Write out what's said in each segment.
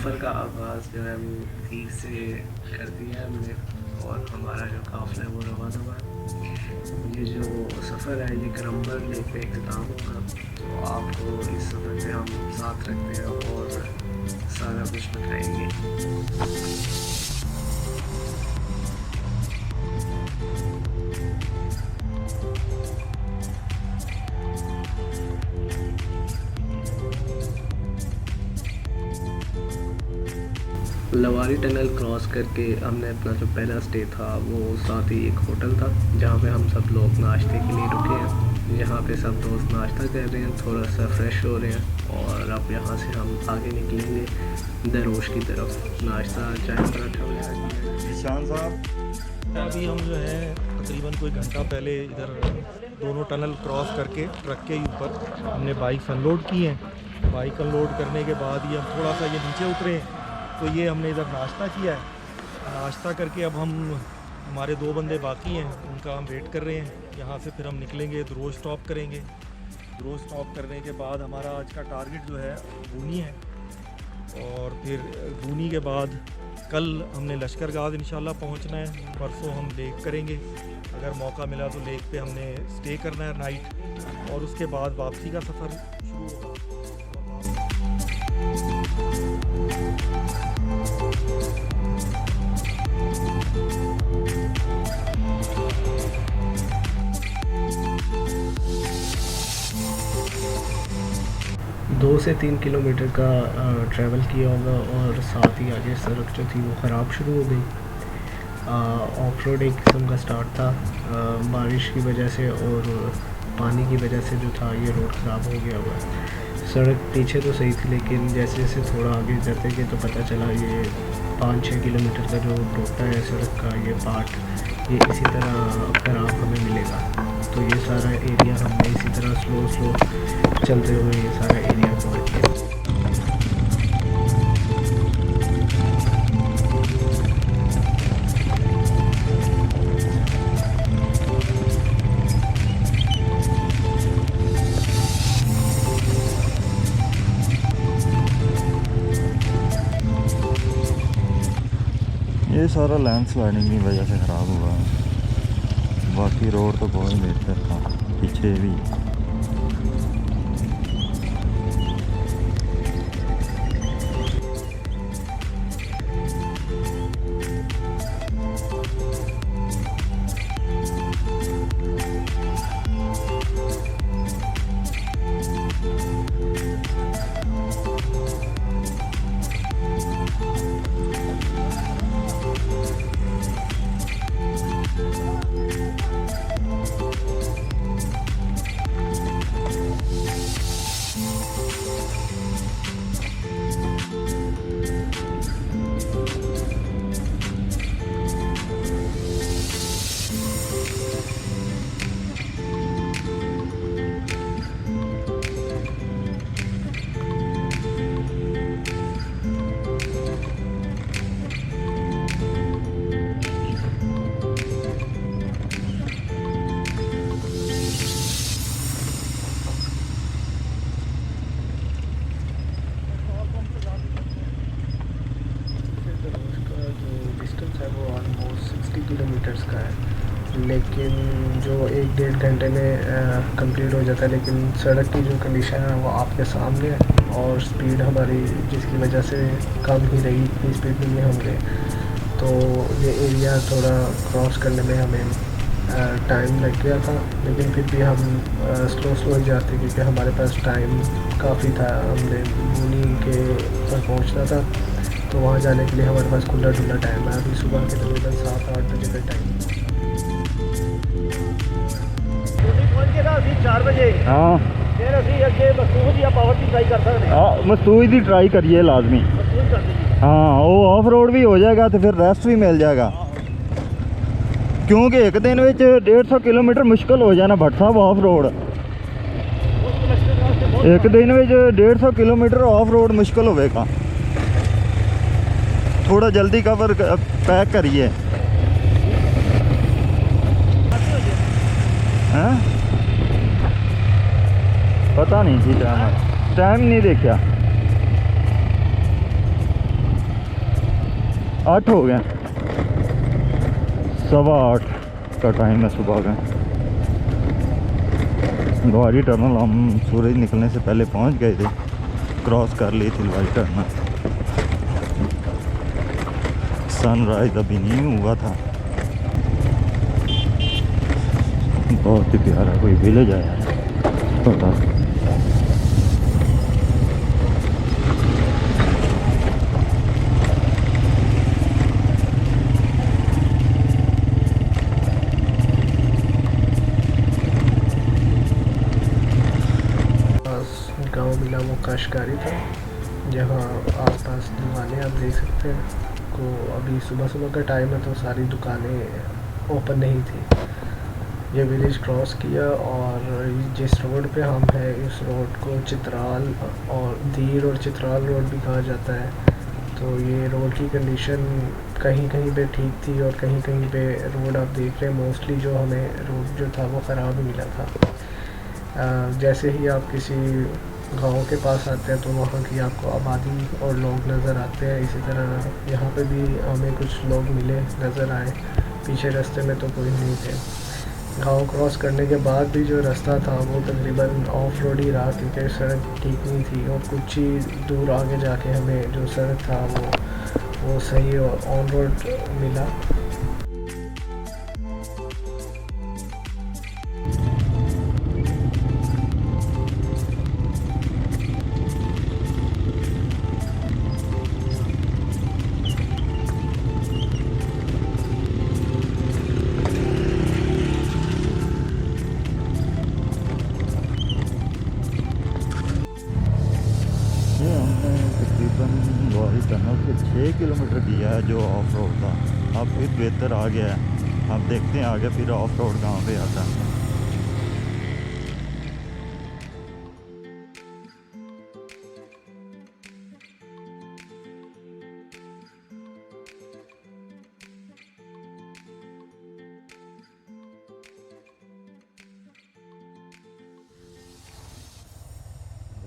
सफ़र का आगाज़ जो है वो तीर से कर दिया है हमने और हमारा जो काफ़िला है वो रवाना हुआ है। ये जो सफ़र है ये करम्बल लेक पे इख्तिताम होगा, तो आपको इस सफ़र पे हम साथ रखते हैं और सारा कुछ बताएंगे। लवारी टनल क्रॉस करके हमने अपना जो पहला स्टे था वो साथ ही एक होटल था जहाँ पे हम सब लोग नाश्ते के लिए रुके हैं। यहाँ पे सब दोस्त नाश्ता कर रहे हैं, थोड़ा सा फ्रेश हो रहे हैं और अब यहाँ से हम आगे निकलेंगे दरोश की तरफ। नाश्ता चाय पराठा वगैरह। ईशान साहब, अभी हम जो है तकरीबन कोई घंटा पहले इधर दोनों टनल क्रॉस करके ट्रक के ऊपर हमने बाइक अनलोड की हैं। बाइक अनलोड करने के बाद ये हम थोड़ा सा ये नीचे उतरे, तो ये हमने इधर नाश्ता किया है। नाश्ता करके अब हम हमारे 2 बंदे बाकी हैं, उनका हम वेट कर रहे हैं। यहाँ से फिर हम निकलेंगे, दरोज स्टॉप करेंगे। दरोज स्टॉप करने के बाद हमारा आज का टारगेट जो है बूनी है और फिर बूनी के बाद कल हमने लश्करगाह इंशाल्लाह पहुँचना है। परसों हम लेक करेंगे, अगर मौका मिला तो लेक पे हमने स्टे करना है नाइट और उसके बाद वापसी का सफ़र शुरू होगा। 2 से 3 किलोमीटर का ट्रैवल किया होगा और साथ ही आगे सड़क जो थी वो ख़राब शुरू हो गई। ऑफ रोड एक किस्म का स्टार्ट था, बारिश की वजह से और पानी की वजह से जो था ये रोड ख़राब हो गया हुआ है। सड़क पीछे तो सही थी लेकिन जैसे जैसे थोड़ा आगे जाते गए तो पता चला ये 5-6 किलोमीटर का जो टोटा है सड़क का ये पार्ट ये इसी तरह ख़राब हमें मिलेगा। तो ये सारा एरिया हमने इसी तरह स्लो चलते हुए ये सारा एरिया कवर किया। ये सारा लैंडस्लाइडिंग की वजह से ख़राब हुआ है, बाकी रोड तो बहुत बेहतर था पीछे भी। किलोमीटर्स का है लेकिन जो 1-1.5 घंटे में कंप्लीट हो जाता है। लेकिन सड़क की जो कंडीशन है वो आपके सामने है और स्पीड हमारी जिसकी वजह से कम ही रही, इतनी स्पीड में हम गए। तो ये एरिया थोड़ा क्रॉस करने में हमें टाइम लग गया था, लेकिन फिर भी हम स्लो ही जाते क्योंकि हमारे पास टाइम काफ़ी था। हमने बूनी के पर पहुंचना था तो वहाँ जाने के लिए हमारे पास खुला टाइम है। अभी सुबह के तकरीबन 7-8 बजे का टाइम। अभी 4 बजे हाँ फिर अभी अगे मसूद या पावर की ट्राई कर सकते हैं। मसूद ही ट्राई करिए लाजमी। हाँ वो ऑफ रोड भी हो जाएगा तो फिर रेस्ट भी मिल जाएगा, क्योंकि एक दिन में 150 किलोमीटर मुश्किल हो जाना भट्ट साहब ऑफ रोड। एक दिन में 150 किलोमीटर ऑफ रोड मुश्किल होगा। थोड़ा जल्दी कवर पैक करिए। हैं पता नहीं थी टाइम नहीं देखा। 8 हो गए, 7:15 का टाइम है सुबह का। लवारी टनल हम सूरज निकलने से पहले पहुंच गए थे, क्रॉस कर ली थी लवारी टनल। सनराइज अभी नहीं हुआ था। बहुत ही प्यारा कोई विलेज आया है छोटा। गाँव मिला वो काशकारी था, जहाँ आसपास दुकानें आप देख सकते हैं। को अभी सुबह सुबह का टाइम है तो सारी दुकानें ओपन नहीं थी। ये विलेज क्रॉस किया और जिस रोड पे हम हैं इस रोड को चित्राल और धीर और चित्राल रोड भी कहा जाता है। तो ये रोड की कंडीशन कहीं कहीं पे ठीक थी और कहीं कहीं पे रोड आप देख रहे हैं मोस्टली जो हमें रोड जो था वो ख़राब मिला था। जैसे ही आप किसी गांव के पास आते हैं तो वहाँ की आपको आबादी और लोग नज़र आते हैं। इसी तरह यहाँ पे भी हमें कुछ लोग मिले, नज़र आए। पीछे रास्ते में तो कोई नहीं थे। गांव क्रॉस करने के बाद भी जो रास्ता था वो तकरीबन ऑफ रोड ही रहा, क्योंकि सड़क ठीक नहीं थी। और कुछ ही दूर आगे जाके हमें जो सड़क था वो सही और ऑन रोड मिला। टनल से 6 किलोमीटर किया है जो ऑफ रोड था। अब फिर बेहतर आ गया है। अब देखते हैं आगे फिर ऑफ रोड कहाँ पे आता है।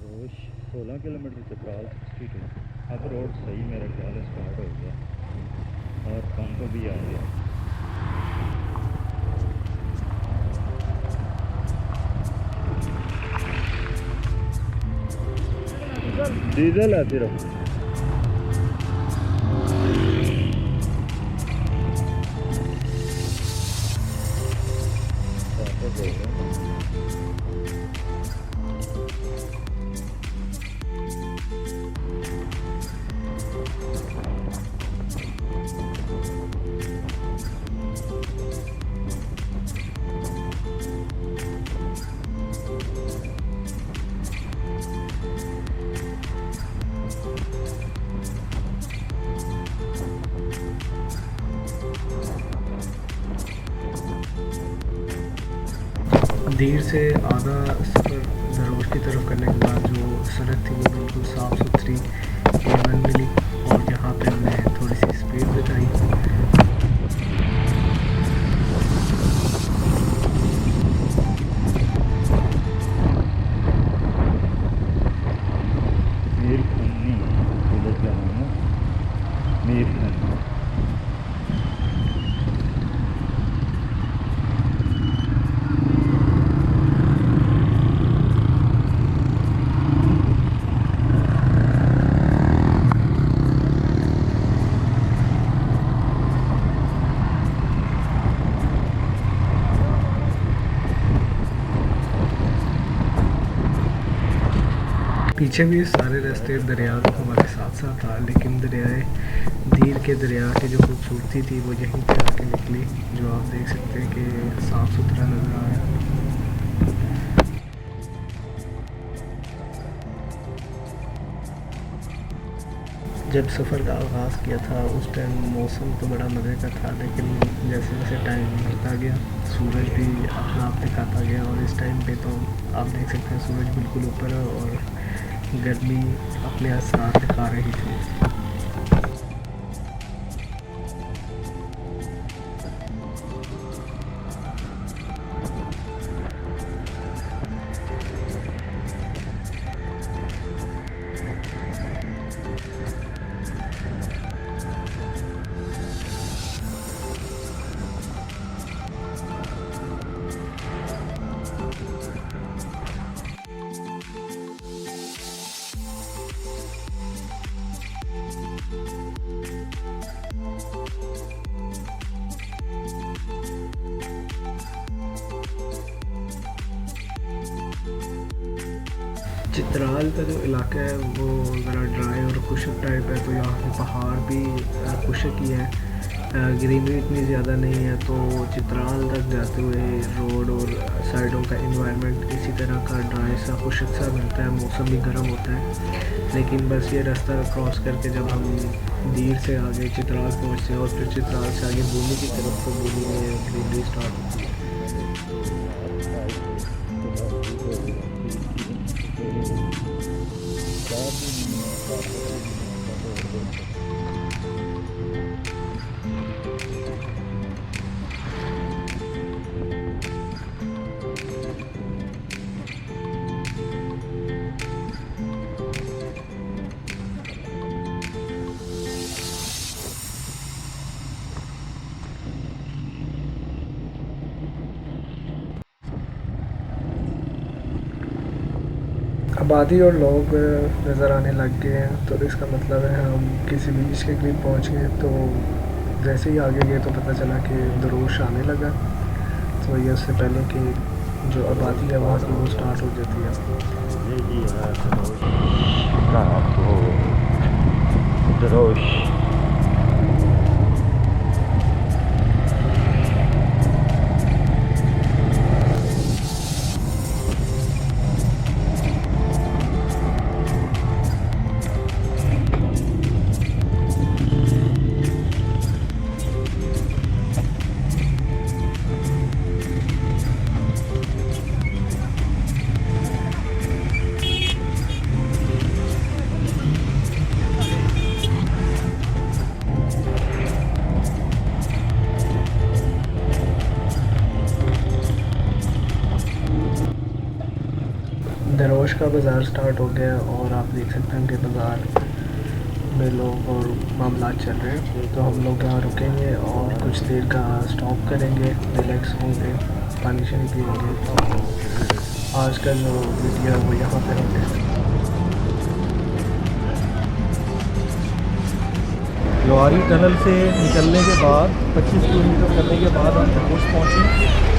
रोज 16 किलोमीटर चित्राल 62। अब रोड सही मेरे ख्याल स्टार्ट हो गया और पंप भी आ गया। डीजल है सिर्फ। धीर से आधा सफ़र ज़रूर की तरफ करने के बाद जो सड़क थी वो बिल्कुल साफ़ सुथरी A1 मिली। और यहाँ पे हमने थोड़ी सी स्पीड बिताई। मीर खन्नी विलेज का नाम है, मीर खन्नी। पीछे भी सारे रास्ते दरिया हमारे साथ साथ था, लेकिन दरियाए धीर के दरिया की जो खूबसूरती थी वो यहीं पे आके निकली, जो आप देख सकते हैं कि साफ़ सुथरा नज़र आ रहा है। जब सफ़र का आगाज़ किया था उस टाइम मौसम तो बड़ा मज़े का था, लेकिन जैसे जैसे टाइम निकलता गया सूरज भी अपना आप दिखाता गया। और इस टाइम पे तो आप देख सकते हैं सूरज बिल्कुल ऊपर है और गर्मी अपने असरात दिखा रही थी। चित्राल का जो इलाका है वो ज़रा ड्राई और खुशक टाइप है, तो यहाँ पे पहाड़ भी खुशक ही है, ग्रीनरी इतनी ज़्यादा नहीं है। तो चित्राल तक जाते हुए रोड और साइडों का एनवायरनमेंट इसी तरह का ड्राई सा खुशक सा मिलता है, मौसम भी गर्म होता है। लेकिन बस ये रास्ता क्रॉस करके जब हम दीर से आगे चित्राल पहुँचते हैं और फिर चित्राल से आगे बूनी की तरफ, तो बूनी में ग्रीनरी स्टार्ट होती है। आबादी और लोग नज़र आने लग गए हैं, तो इसका मतलब है हम किसी बीच के करीब पहुंच गए। तो जैसे ही आगे गए तो पता चला कि दरोश आने लगा। तो ये उससे पहले कि जो आबादी है वहाँ की वो स्टार्ट हो जाती है। ये जी है दरोश। दरोश का बाज़ार स्टार्ट हो गया और आप देख सकते हैं कि बाज़ार में लोग और मामला चल रहे हैं। तो हम लोग यहाँ रुकेंगे और कुछ देर का स्टॉप करेंगे, रिलैक्स होंगे, पानी शानी पिएंगे। तो आज का जो वीडियो है वो यहाँ पर होंगे। लोहारी टनल से निकलने के बाद 25 किलोमीटर चलने के बाद हम दरोश पहुँचे।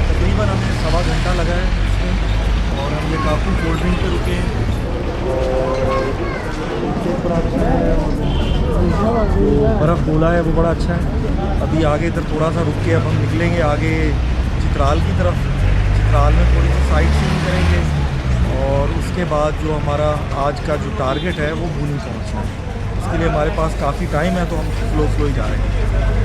तकरीबन हमें 1.25 घंटा लगा है इसमें। और हम ये काफ़ी कोल्ड ड्रिंक पे रुके हैं और बड़ा अच्छा है, बर्फ़ गोला है वो बड़ा अच्छा है। अभी आगे इधर थोड़ा सा रुक के अब हम निकलेंगे आगे चित्राल की तरफ। चित्राल में थोड़ी सी साइट सीइंग करेंगे और उसके बाद जो हमारा आज का जो टारगेट है वो बूनी पहुँचना है। इसके लिए हमारे पास काफ़ी टाइम है, तो हम स्लो ही जा रहे हैं।